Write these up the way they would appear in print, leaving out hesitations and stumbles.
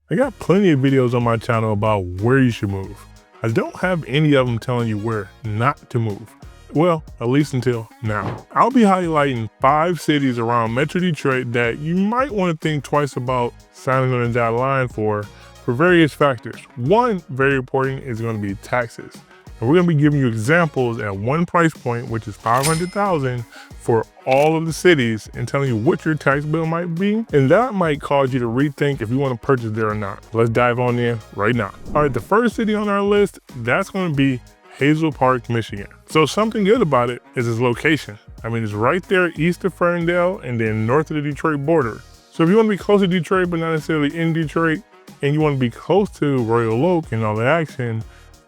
I got plenty of videos on my channel about where you should move. I don't have any of them telling you where not to move. Well, at least until now. I'll be highlighting 5 cities around Metro Detroit that you might want to think twice about signing on the dotted line for various factors. One very important is going to be taxes. And we're going to be giving you examples at one price point, which is $500,000 for all of the cities, and telling you what your tax bill might be. And that might cause you to rethink if you want to purchase there or not. Let's dive on in right now. All right, the first city on our list, that's going to be Hazel Park, Michigan. So something good about it is its location. I mean, it's right there east of Ferndale and then north of the Detroit border. So if you want to be close to Detroit, but not necessarily in Detroit, and you want to be close to Royal Oak and all the action,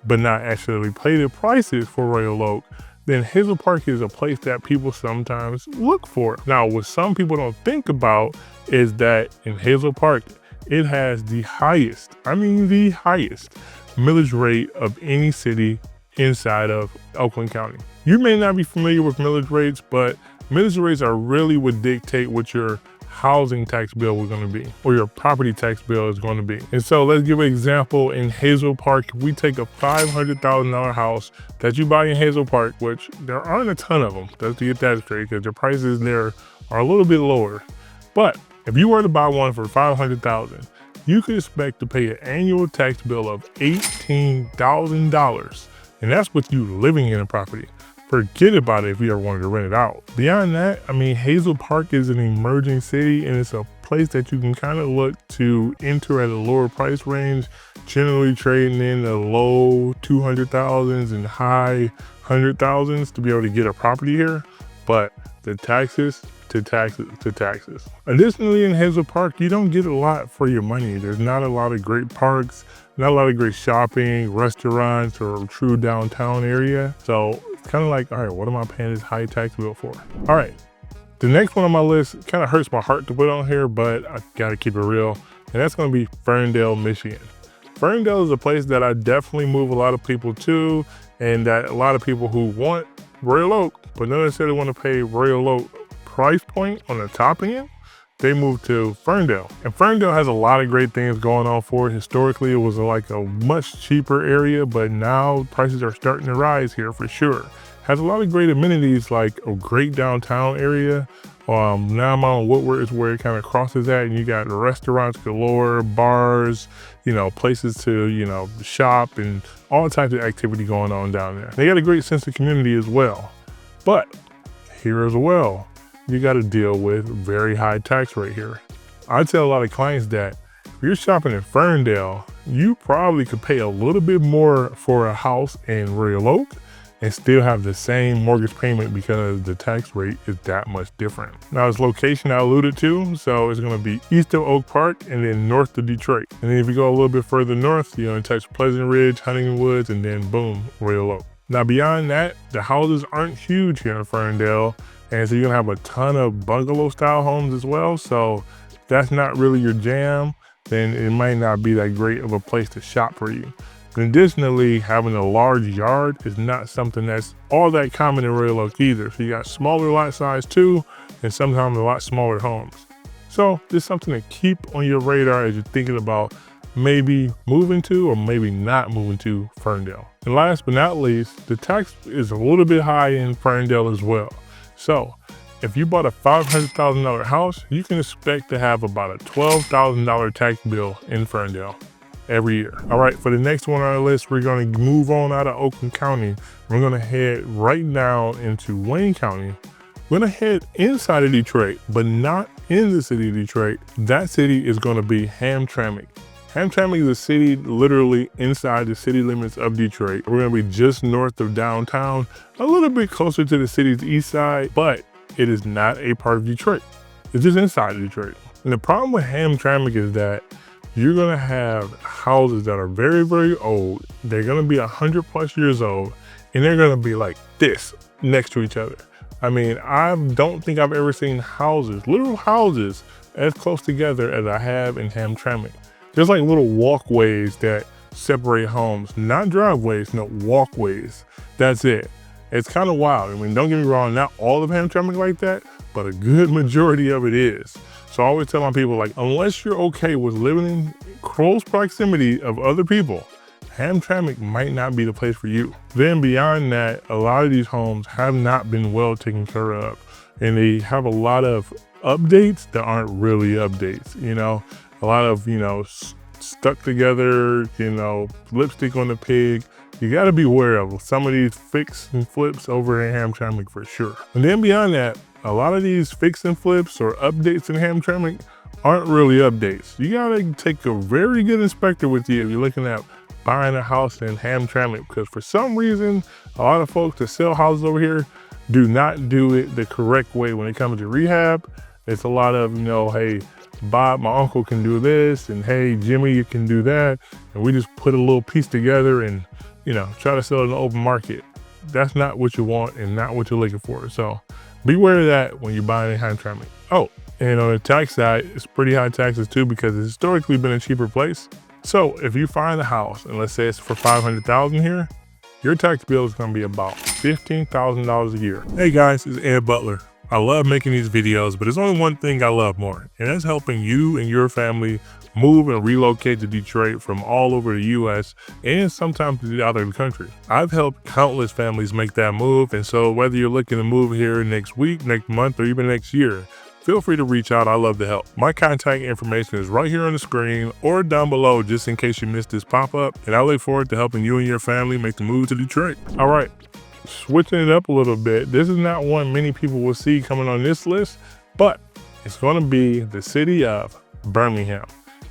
but not actually pay the prices for Royal Oak, then Hazel Park is a place that people sometimes look for. Now, what some people don't think about is that in Hazel Park, it has the highest, I mean the highest, millage rate of any city inside of Oakland County. You may not be familiar with millage rates, but millage rates are really what dictate what your housing tax bill is going to be, or your property tax bill is going to be. And so let's give an example. In Hazel Park, we take a $500,000 house that you buy in Hazel Park, which there aren't a ton of them, just to get that straight, because the prices there are a little bit lower. But if you were to buy one for $500,000, you could expect to pay an annual tax bill of $18,000. And that's with you living in a property. Forget about it if you ever wanted to rent it out. Beyond that, I mean, Hazel Park is an emerging city, and it's a place that you can kind of look to enter at a lower price range, generally trading in the low 200,000s and high 100,000s to be able to get a property here. But the taxes to taxes. Additionally, in Hazel Park, you don't get a lot for your money. There's not a lot of great parks, not a lot of great shopping, restaurants, or a true downtown area. So it's kind of like, all right, what am I paying this high tax bill for? All right, the next one on my list kind of hurts my heart to put on here, but I gotta keep it real, and that's gonna be Ferndale, Michigan. Ferndale is a place that I definitely move a lot of people to, and that a lot of people who want Royal Oak, but not necessarily want to pay Royal Oak price point on the top end, they moved to Ferndale. And Ferndale has a lot of great things going on for it. Historically, it was like a much cheaper area, but now prices are starting to rise here for sure. Has a lot of great amenities, like a great downtown area. Now I'm on Woodward is where it kind of crosses at, and you got restaurants galore, bars, places to, shop, and all types of activity going on down there. They got a great sense of community as well. But here as well, you got to deal with very high tax rate here. I tell a lot of clients that if you're shopping in Ferndale, you probably could pay a little bit more for a house in Royal Oak and still have the same mortgage payment because the tax rate is that much different. Now, its location I alluded to, so it's going to be east of Oak Park and then north of Detroit. And then if you go a little bit further north, you're going to touch Pleasant Ridge, Huntington Woods, and then boom, Royal Oak. Now, beyond that, the houses aren't huge here in Ferndale. And so you're gonna have a ton of bungalow style homes as well. So if that's not really your jam, then it might not be that great of a place to shop for you. And additionally, having a large yard is not something that's all that common in Royal Oak either. So you got smaller lot size too, and sometimes a lot smaller homes. So just something to keep on your radar as you're thinking about maybe moving to or maybe not moving to Ferndale. And last but not least, the tax is a little bit high in Ferndale as well. So if you bought a $500,000 house, you can expect to have about a $12,000 tax bill in Ferndale every year. All right, for the next one on our list, we're gonna move on out of Oakland County. We're gonna head right now into Wayne County. We're gonna head inside of Detroit, but not in the city of Detroit. That city is gonna be Hamtramck. Hamtramck is a city literally inside the city limits of Detroit. We're gonna be just north of downtown, a little bit closer to the city's east side, but it is not a part of Detroit. It's just inside of Detroit. And the problem with Hamtramck is that you're gonna have houses that are very, very old. They're gonna be 100+ years old, and they're gonna be like this next to each other. I mean, I don't think I've ever seen houses, literal houses, as close together as I have in Hamtramck. There's like little walkways that separate homes, not driveways, no, walkways. That's it. It's kind of wild. I mean, don't get me wrong, not all of Hamtramck like that, but a good majority of it is. So I always tell my people, like, unless you're okay with living close proximity of other people, Hamtramck might not be the place for you. Then beyond that, a lot of these homes have not been well taken care of, and they have a lot of updates that aren't really updates, you know, a lot of, you know, stuck together, you know, lipstick on the pig. You got to be aware of some of these fix and flips over in Hamtramck for sure. And then beyond that, a lot of these fix and flips or updates in Hamtramck aren't really updates. You got to take a very good inspector with you if you're looking at buying a house in Hamtramck, because for some reason, a lot of folks that sell houses over here do not do it the correct way when it comes to rehab. It's a lot of, you know, hey, Bob, my uncle can do this, and hey, Jimmy, you can do that. And we just put a little piece together and, you know, try to sell it in the open market. That's not what you want and not what you're looking for. So beware of that when you're buying in Hamtramck. Oh, and on the tax side, it's pretty high taxes too, because it's historically been a cheaper place. So if you find a house, and let's say it's for $500,000 here, your tax bill is gonna be about $15,000 a year. Hey guys, it's Ed Butler. I love making these videos, but there's only one thing I love more, and that's helping you and your family move and relocate to Detroit from all over the US and sometimes to out of the country. I've helped countless families make that move, and so whether you're looking to move here next week, next month, or even next year, feel free to reach out. I love to help. My contact information is right here on the screen or down below just in case you missed this pop-up, and I look forward to helping you and your family make the move to Detroit. All right, switching it up a little bit. This is not one many people will see coming on this list, but it's going to be the city of Birmingham.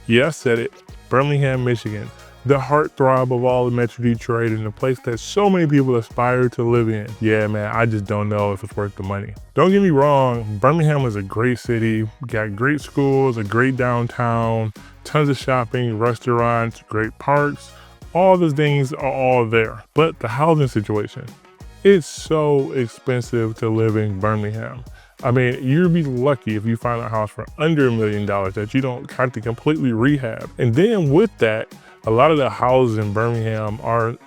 Yes, said it, Birmingham, Michigan. The heartthrob of all of Metro Detroit, and the place that so many people aspire to live in. Yeah, man, I just don't know if it's worth the money. Don't get me wrong, Birmingham is a great city. Got great schools, a great downtown, tons of shopping, restaurants, great parks. All those things are all there. But the housing situation, it's so expensive to live in Birmingham. I mean, you'd be lucky if you find a house for under $1 million that you don't have to completely rehab. And then with that, a lot of the houses in Birmingham aren't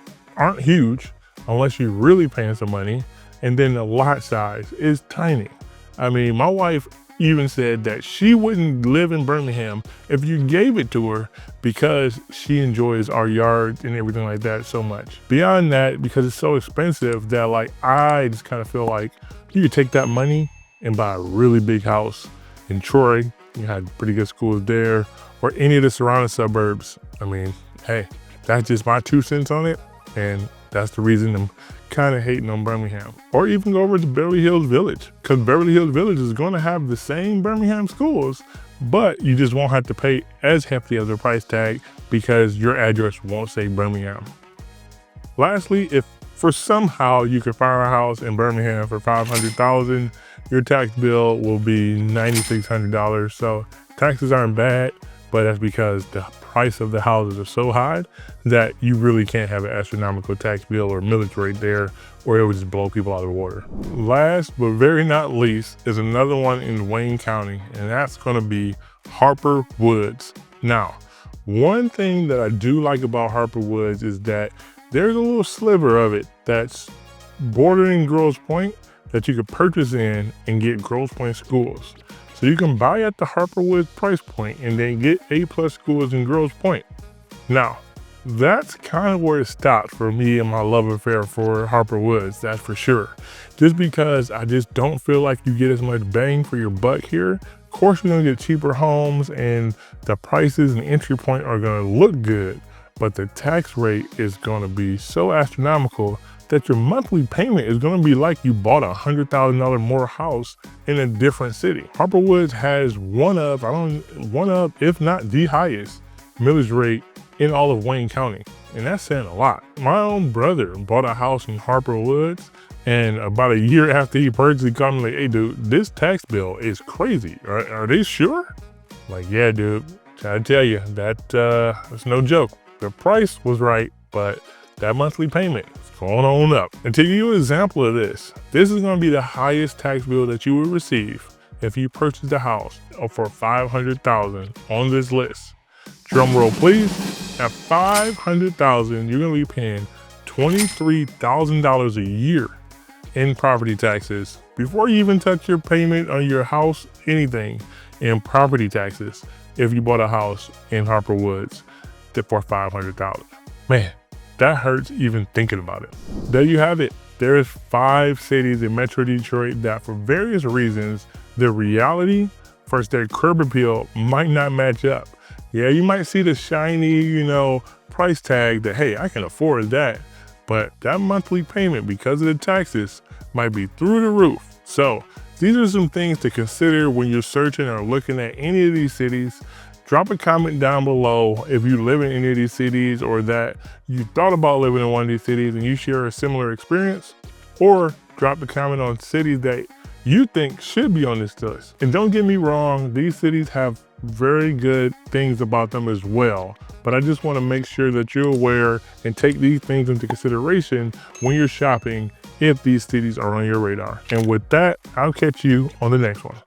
huge unless you're really paying some money. And then the lot size is tiny. I mean, my wife even said that she wouldn't live in Birmingham if you gave it to her because she enjoys our yard and everything like that so much. Beyond that, because it's so expensive that like, I just kind of feel like you could take that money and buy a really big house in Troy. You had pretty good schools there, or any of the surrounding suburbs. I mean, hey, that's just my 2 cents on it, and that's the reason I'm kind of hating on Birmingham. Or even go over to Beverly Hills Village, because Beverly Hills Village is going to have the same Birmingham schools, but you just won't have to pay as hefty of a price tag because your address won't say Birmingham. Lastly, if for somehow you could find a house in Birmingham for $500,000, your tax bill will be $9,600. So taxes aren't bad, but that's because the price of the houses are so high that you really can't have an astronomical tax bill or millage rate there, or it would just blow people out of the water. Last but very not least is another one in Wayne County, and that's gonna be Harper Woods. Now, one thing that I do like about Harper Woods is that there's a little sliver of it that's bordering Grosse Pointe that you could purchase in and get Grosse Pointe schools. So you can buy at the Harper Woods price point and then get A+ schools in Grosse Pointe. Now, that's kind of where it stopped for me and my love affair for Harper Woods, that's for sure. Just because I just don't feel like you get as much bang for your buck here. Of course, you're gonna get cheaper homes and the prices and entry point are gonna look good, but the tax rate is gonna be so astronomical that your monthly payment is gonna be like you bought a $100,000 more house in a different city. Harper Woods has one of, if not the highest millage rate in all of Wayne County. And that's saying a lot. My own brother bought a house in Harper Woods, and about a year after he purchased, he called me like, hey dude, this tax bill is crazy. Are they sure? Like, yeah dude, I tell you, that's no joke. The price was right, but that monthly payment is going on up. And to give you an example of this is gonna be the highest tax bill that you will receive if you purchase a house for $500,000 on this list. Drum roll please. At $500,000, you're gonna be paying $23,000 a year in property taxes. Before you even touch your payment on your house, anything in property taxes, if you bought a house in Harper Woods for $500,000. Man, that hurts even thinking about it. There you have it. There's 5 cities in Metro Detroit that for various reasons, the reality versus their curb appeal might not match up. Yeah, you might see the shiny, price tag that, hey, I can afford that. But that monthly payment, because of the taxes, might be through the roof. So these are some things to consider when you're searching or looking at any of these cities. Drop a comment down below if you live in any of these cities or that you thought about living in one of these cities and you share a similar experience, or drop a comment on cities that you think should be on this list. And don't get me wrong, these cities have very good things about them as well. But I just want to make sure that you're aware and take these things into consideration when you're shopping if these cities are on your radar. And with that, I'll catch you on the next one.